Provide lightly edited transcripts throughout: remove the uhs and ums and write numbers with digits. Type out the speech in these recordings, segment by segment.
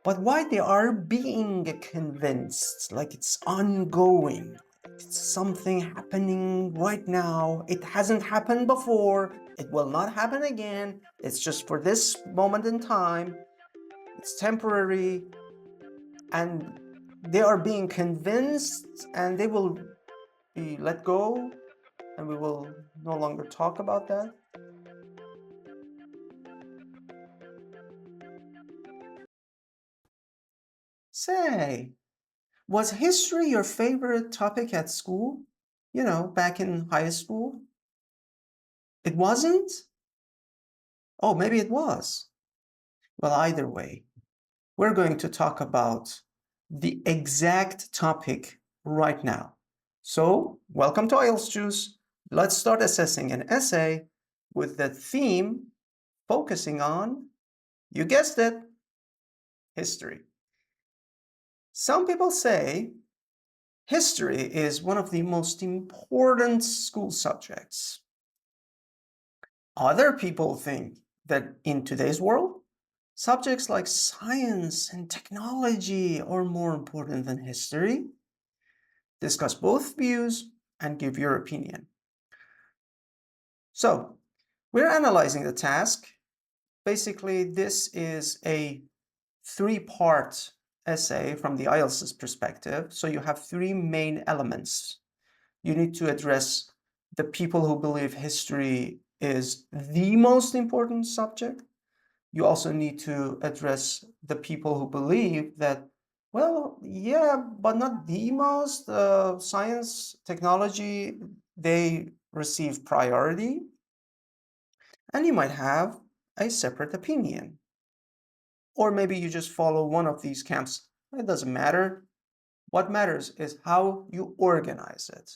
but why they are being convinced, like it's ongoing, it's something happening right now, it hasn't happened before, it will not happen again, it's just for this moment in time, it's temporary, and they are being convinced and they will be let go and we will no longer talk about that. Say, was history your favorite topic at school? You know, back in high school? It wasn't? Oh, maybe it was. Well, either way, we're going to talk about the exact topic right now. So, welcome to IELTS Juice. Let's start assessing an essay with the theme focusing on, you guessed it, history. Some people say history is one of the most important school subjects. Other people think that in today's world, subjects like science and technology are more important than history. Discuss both views and give your opinion. So, we're analyzing the task. Basically, this is a three-part essay from the IELTS perspective. So you have three main elements. You need to address the people who believe history is the most important subject. You also need to address the people who believe that, well, yeah, but not the most. Science, technology, they receive priority. And you might have a separate opinion. Or maybe you just follow one of these camps. It doesn't matter. What matters is how you organize it.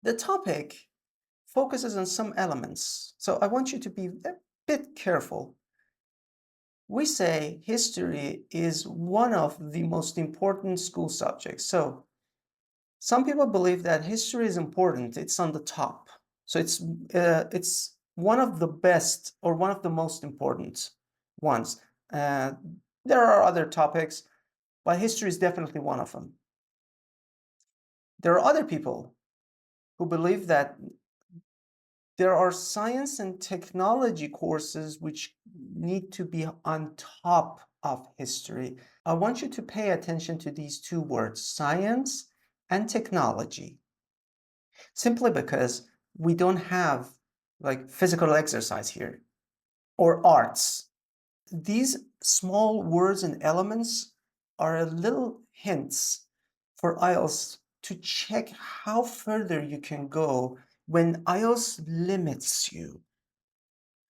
The topic focuses on some elements, so I want you to be a bit careful. We say history is one of the most important school subjects. So some people believe that history is important. It's on the top. So it's one of the best or one of the most important ones. There are other topics, but history is definitely one of them. There are other people who believe that there are science and technology courses which need to be on top of history. I want you to pay attention to these two words, science and technology, simply because we don't have like physical exercise here or arts. These small words and elements are a little hints for IELTS to check how further you can go when IELTS limits you.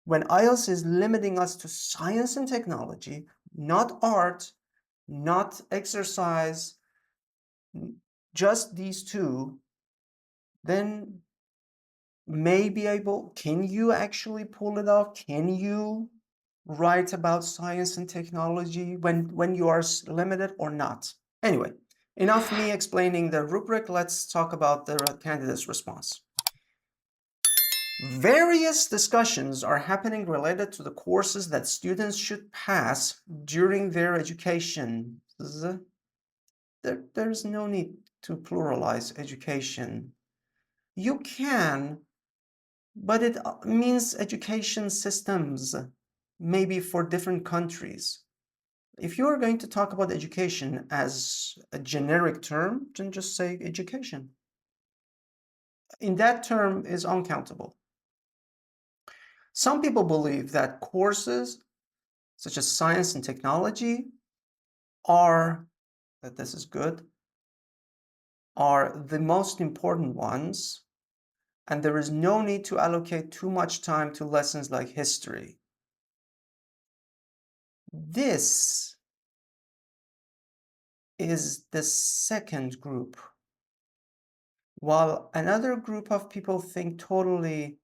When IELTS is limiting us to science and technology, not art, not exercise, just these two, then can you actually pull it off? Can you write about science and technology when you are limited or not? Anyway, enough me explaining the rubric. Let's talk about the candidate's response. Various discussions are happening related to the courses that students should pass during their education. There's no need to pluralize education. You can, but it means education systems, maybe for different countries. If you're going to talk about education as a generic term, then just say education. In that term is uncountable. Some people believe that courses such as science and technology are the most important ones, and there is no need to allocate too much time to lessons like history. This is the second group, while another group of people think totally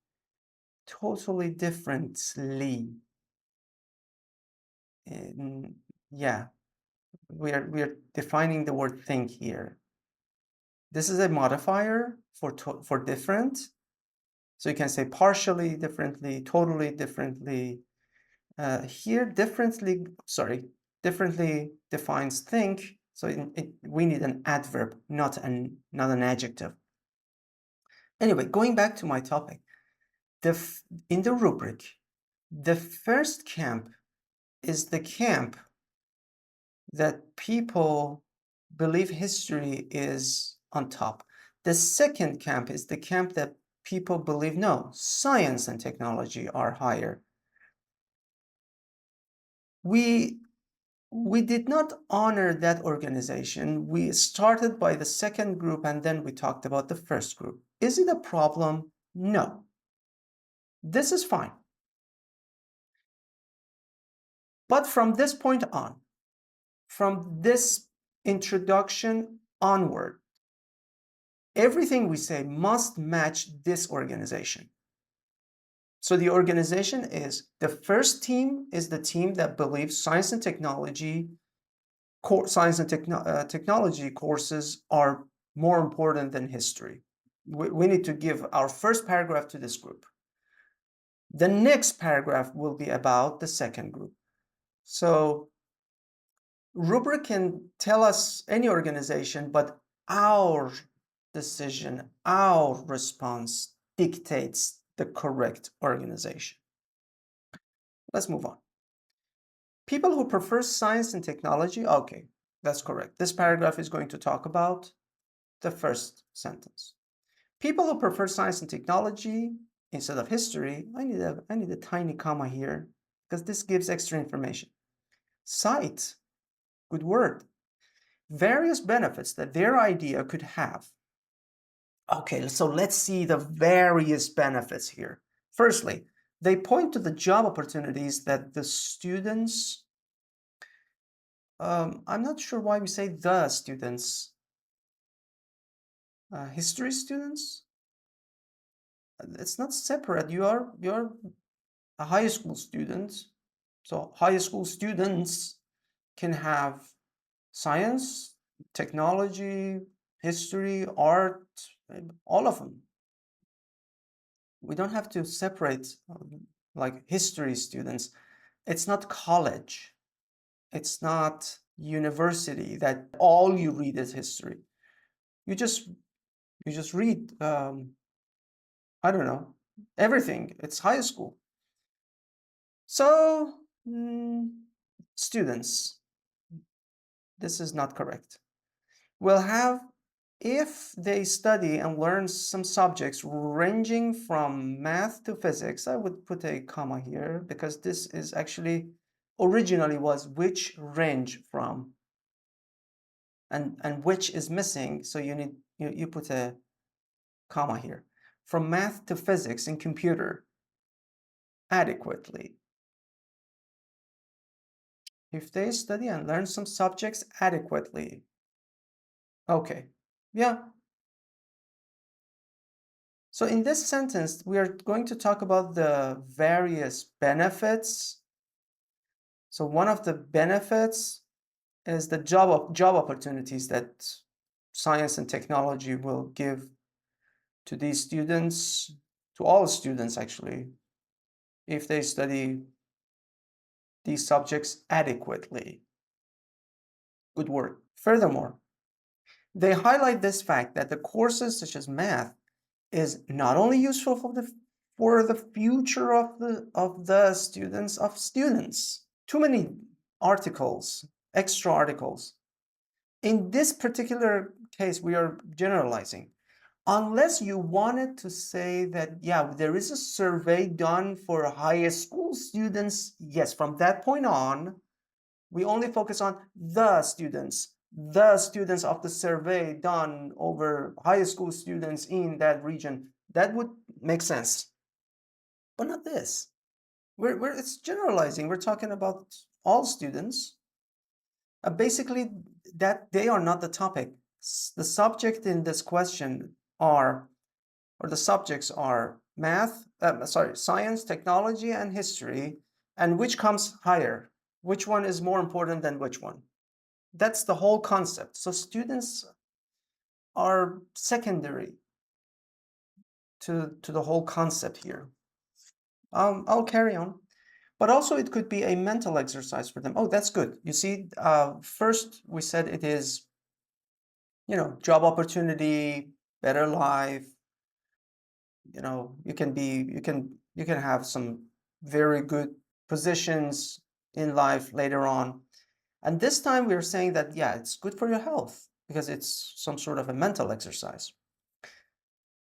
differently. Yeah, we are defining the word think here. This is a modifier for different. So you can say partially differently, totally differently. Here, differently, sorry, differently defines think, so we need an adverb, not an adjective. Anyway, going back to my topic, in the rubric, the first camp is the camp that people believe history is on top. The second camp is the camp that people believe, no, science and technology are higher. We did not honor that organization. We started by the second group and then we talked about the first group. Is it a problem? No. This is fine. But from this point on, from this introduction onward, everything we say must match this organization. So the organization is, the first team is the team that believes science and technology, technology courses are more important than history. We need to give our first paragraph to this group. The next paragraph will be about the second group. So rubric can tell us any organization, but our decision, our response dictates the correct organization. Let's move on. People who prefer science and technology, okay, that's correct. This paragraph is going to talk about the first sentence. People who prefer science and technology instead of history, I need a tiny comma here because this gives extra information. Cite, good word, various benefits that their idea could have. Okay, so let's see the various benefits here. Firstly, they point to the job opportunities that the students, I'm not sure why we say the students, history students? It's not separate. You're a high school student. So high school students can have science, technology, history, art, all of them. We don't have to separate like history students. It's not college. It's not university that all you read is history. You just read, I don't know, everything. It's high school. So students, this is not correct. Will have, if they study and learn some subjects ranging from math to physics, I would put a comma here because this is actually originally was which range from, and which is missing, so you need you put a comma here. From math to physics in computer adequately. If they study and learn some subjects adequately. Okay, yeah. So in this sentence, we are going to talk about the various benefits. So one of the benefits is the job opportunities that science and technology will give to these students, to all students actually, if they study these subjects adequately. Good word. Furthermore, they highlight this fact that the courses such as math is not only useful for the future of the students. Too many articles, extra articles. In this particular case, we are generalizing. Unless you wanted to say that, yeah, there is a survey done for high school students, yes, from that point on, we only focus on the students of the survey done over high school students in that region. That would make sense, but not this. It's generalizing. We're talking about all students. Basically, that they are not the topic. The subject in this question are, or the subjects are math, science, technology, and history, and which comes higher? Which one is more important than which one? That's the whole concept. So students are secondary to the whole concept here. I'll carry on. But also it could be a mental exercise for them. Oh, that's good. You see, first we said it is, job opportunity, better life. You can have some very good positions in life later on. And this time we're saying that, yeah, it's good for your health because it's some sort of a mental exercise.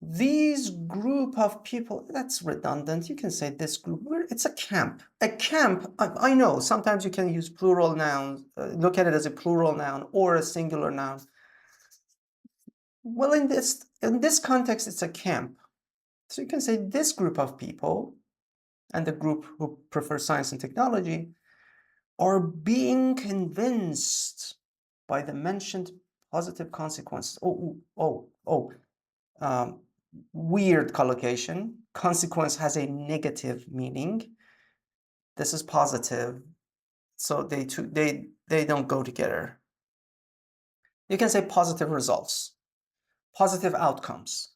These group of people, that's redundant. You can say this group, it's a camp. A camp, I know, sometimes you can use plural nouns, look at it as a plural noun or a singular noun. Well, in this context, it's a camp. So you can say this group of people and the group who prefer science and technology are being convinced by the mentioned positive consequences. Weird collocation. Consequence has a negative meaning. This is positive, so they don't go together. You can say positive results, positive outcomes,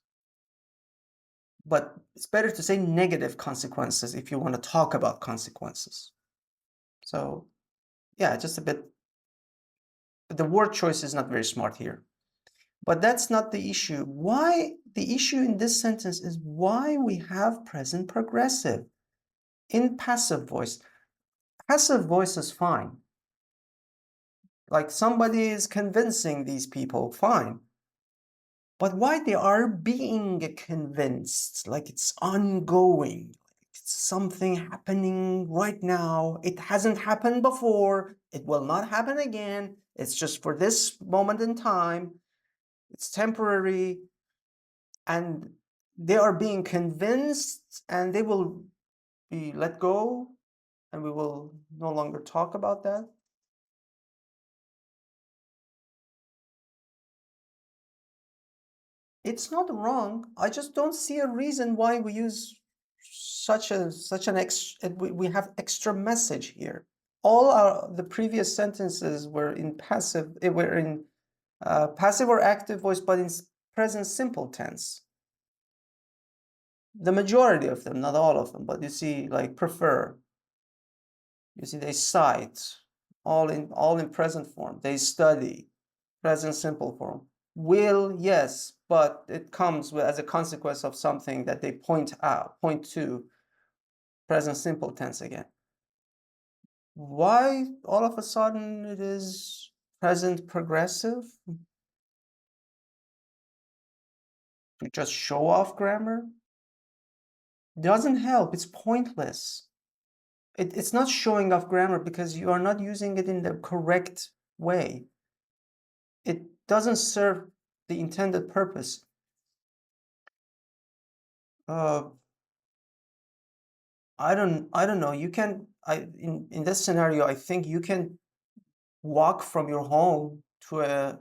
but it's better to say negative consequences if you want to talk about consequences. So yeah, just a bit, the word choice is not very smart here. But that's not the issue. Why? The issue in this sentence is why we have present progressive in passive voice. Passive voice is fine. Like somebody is convincing these people, fine. But why they are being convinced, like it's ongoing, it's something happening right now. It hasn't happened before. It will not happen again. It's just for this moment in time. It's temporary. And they are being convinced and they will be let go and we will no longer talk about that. It's not wrong. I just don't see a reason why we use we have extra message here. All the previous sentences were in passive or active voice, but in present simple tense. The majority of them, not all of them, but you see, like prefer. You see, they cite, all in present form. They study, present simple form. Will, yes, but it comes as a consequence of something that they point to, present simple tense again. Why all of a sudden it is present progressive? To just show off grammar? Doesn't help, it's pointless. It's not showing off grammar because you are not using it in the correct way. It doesn't serve the intended purpose. I don't know. You can in this scenario, I think you can walk from your home to a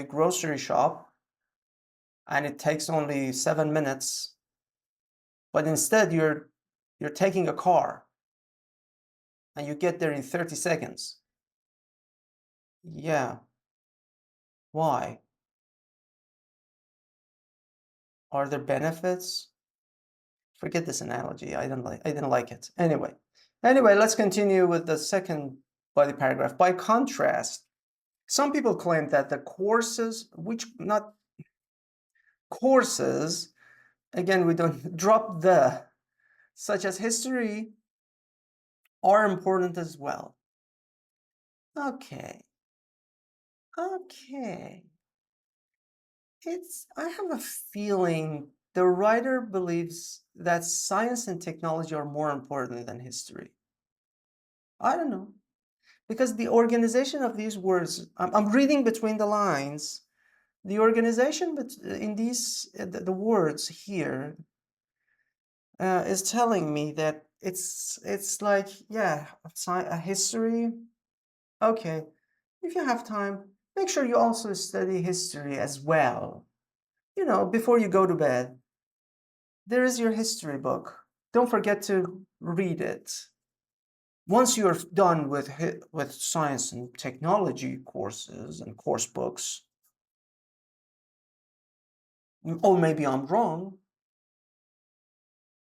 grocery shop and it takes only 7 minutes, but instead you're taking a car and you get there in 30 seconds. Yeah. Why? Are there benefits? Forget this analogy. I didn't like it. Anyway, let's continue with the second body paragraph. By contrast, some people claim that the courses, again, we don't drop the, such as history, are important as well. Okay. I have a feeling the writer believes that science and technology are more important than history. I don't know. Because the organization of these words, I'm reading between the lines, the organization in these, the words here is telling me that it's like, yeah, a history. Okay, if you have time, make sure you also study history as well. Before you go to bed, there is your history book. Don't forget to read it. Once you're done with science and technology courses and course books, or maybe I'm wrong,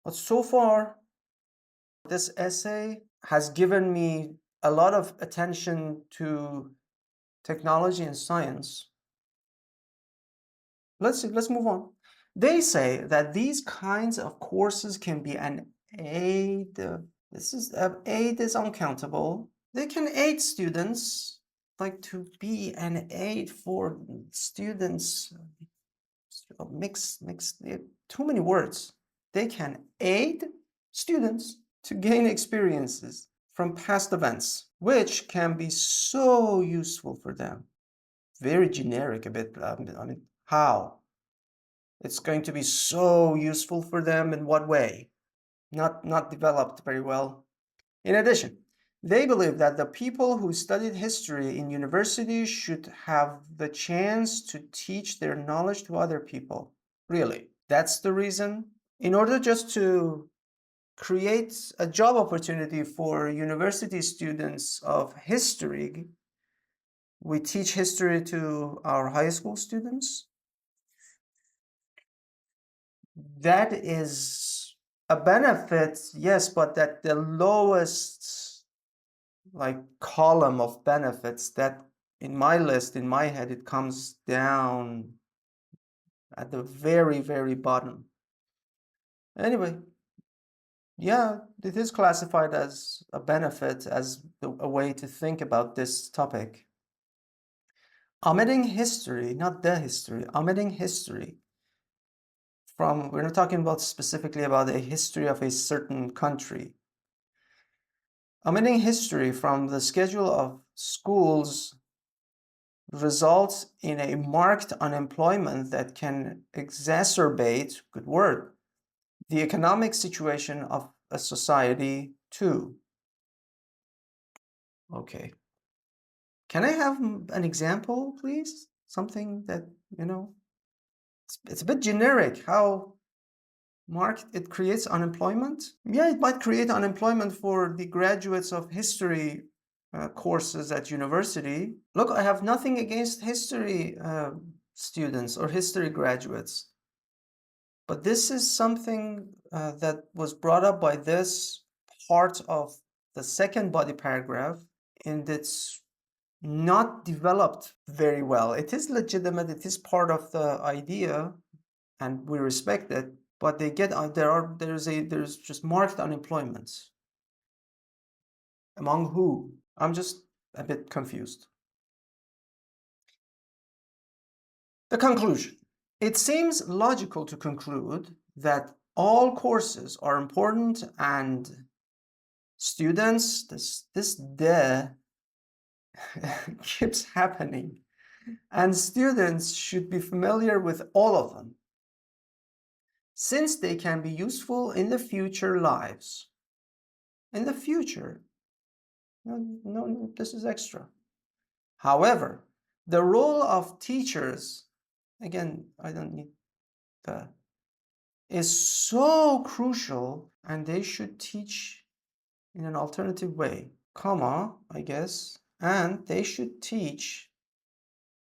but so far This essay has given me a lot of attention to technology and science. Let's move on. They say that these kinds of courses can be an aid. Aid is uncountable. They can aid students, like to be an aid for students. Mix, too many words. They can aid students to gain experiences from past events, which can be so useful for them. Very generic a bit. I mean, how? It's going to be so useful for them in what way? Not developed very well. In addition, they believe that the people who studied history in universities should have the chance to teach their knowledge to other people. Really, that's the reason? In order just to create a job opportunity for university students of history, we teach history to our high school students. That is a benefit, yes, but at the lowest column of benefits, that in my list, in my head, it comes down at the very, very bottom. Anyway, yeah, it is classified as a benefit, as a way to think about this topic. Omitting history, not the history, omitting history from, we're not talking about specifically about a history of a certain country. Omitting history from the schedule of schools results in a marked unemployment that can exacerbate, good word, the economic situation of a society too. Okay. Can I have an example, please? Something that, it's a bit generic. How marked it creates unemployment? Yeah, it might create unemployment for the graduates of history courses at university. Look, I have nothing against history students or history graduates, but this is something that was brought up by this part of the second body paragraph, and it's not developed very well. It is legitimate, it is part of the idea, and we respect it, but they get there's just marked unemployment. Among who? I'm just a bit confused. The conclusion. It seems logical to conclude that all courses are important and students, this keeps happening, and students should be familiar with all of them, since they can be useful in the future lives. In the future. No, this is extra. However, the role of teachers, again, I don't need the, is so crucial, and they should teach in an alternative way, comma, I guess, and they should teach,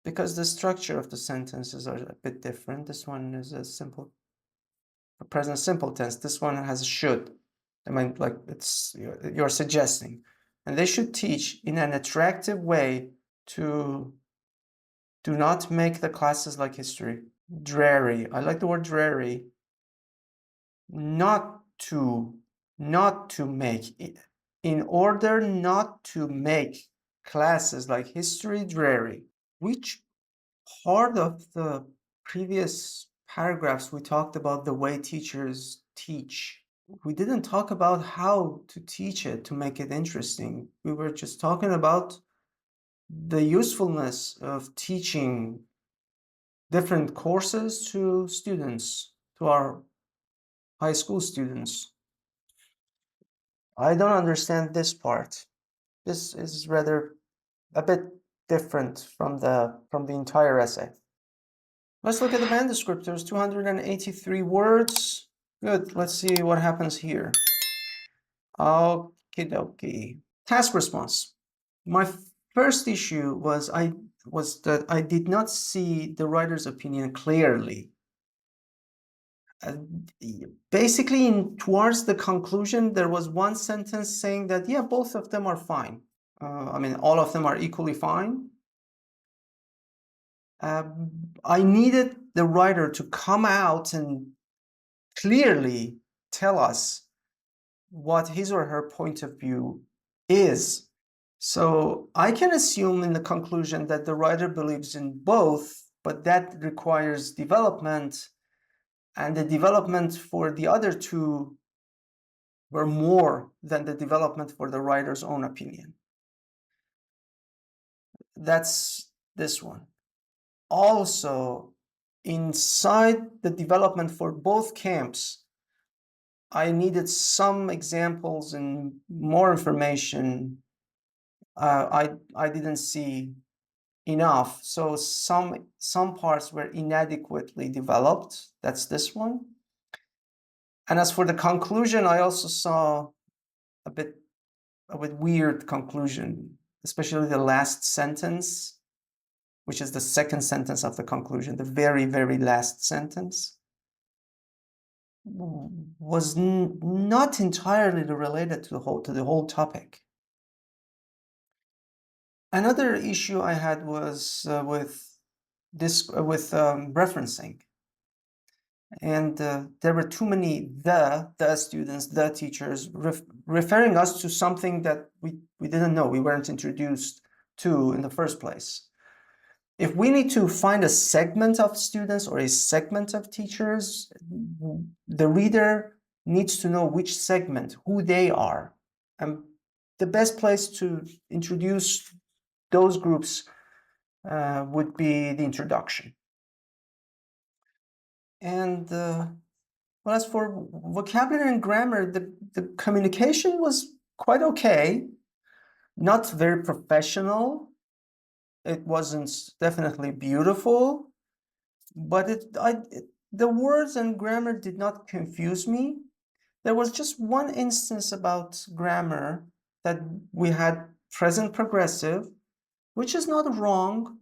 because the structure of the sentences are a bit different. This one is a present simple tense. This one has should. I mean, like you're suggesting. And they should teach in an attractive way to do not make the classes like history dreary. I like the word dreary. Not to make, in order not to make classes like history dreary. Which part of the previous paragraphs we talked about the way teachers teach? We didn't talk about how to teach it to make it interesting. We were just talking about the usefulness of teaching different courses to students, to our high school students. I don't understand this part. This is rather a bit different from the entire essay. Let's look at the band descriptors. 283 words. Good. Let's see what happens here. Okie dokie. Task response. My first issue was that I did not see the writer's opinion clearly. Basically, towards the conclusion, there was one sentence saying that, yeah, both of them are fine. I mean, all of them are equally fine. I needed the writer to come out and clearly tell us what his or her point of view is. So I can assume in the conclusion that the writer believes in both, but that requires development, and the development for the other two were more than the development for the writer's own opinion. That's this one. Also, inside the development for both camps, I needed some examples and more information. I didn't see enough, so some parts were inadequately developed. That's this one. And as for the conclusion, I also saw a bit weird conclusion, especially the last sentence, which is the second sentence of the conclusion, the very, very last sentence, was not entirely related to the whole topic. Another issue I had was with referencing, and there were too many the students, the teachers referring us to something that we didn't know, we weren't introduced to in the first place. If we need to find a segment of students or a segment of teachers, the reader needs to know which segment, who they are. And the best place to introduce those groups would be the introduction. And well, as for vocabulary and grammar, the communication was quite okay, not very professional. It wasn't definitely beautiful, but the words and grammar did not confuse me. There was just one instance about grammar that we had present progressive, which is not wrong,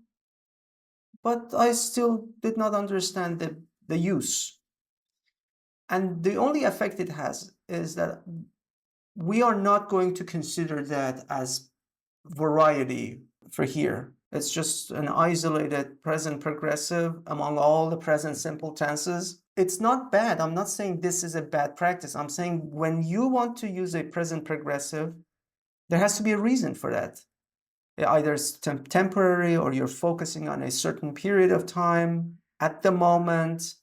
but I still did not understand the use. And the only effect it has is that we are not going to consider that as variety for here. It's just an isolated present progressive among all the present simple tenses. It's not bad. I'm not saying this is a bad practice. I'm saying when you want to use a present progressive, there has to be a reason for that. Either it's temporary, or you're focusing on a certain period of time at the moment,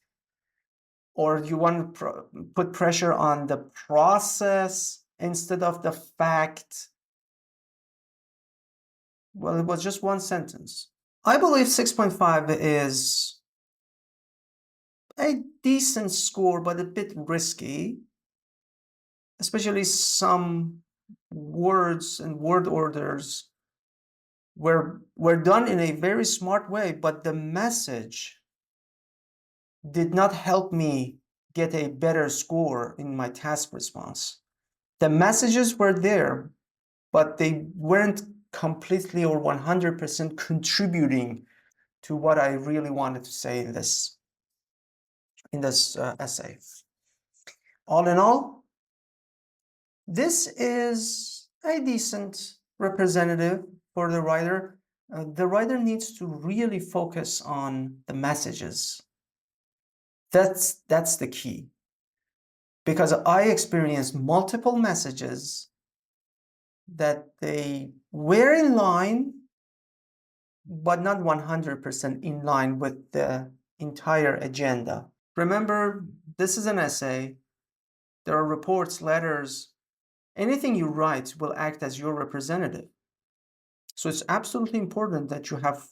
or you want to put pressure on the process instead of the fact. Well, it was just one sentence. I believe 6.5 is a decent score, but a bit risky, especially some words and word orders were done in a very smart way, but the message did not help me get a better score in my task response. The messages were there, but they weren't completely or 100% contributing to what I really wanted to say in this essay. All in all, this is a decent representative for the writer. The writer needs to really focus on the messages. That's the key. Because I experienced multiple messages that they were in line, but not 100% in line with the entire agenda. Remember, this is an essay. There are reports, letters. Anything you write will act as your representative. So it's absolutely important that you have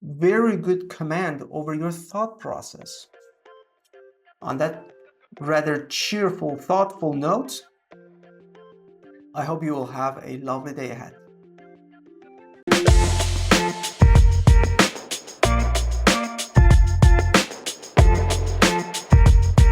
very good command over your thought process. On that rather cheerful, thoughtful note, I hope you will have a lovely day ahead.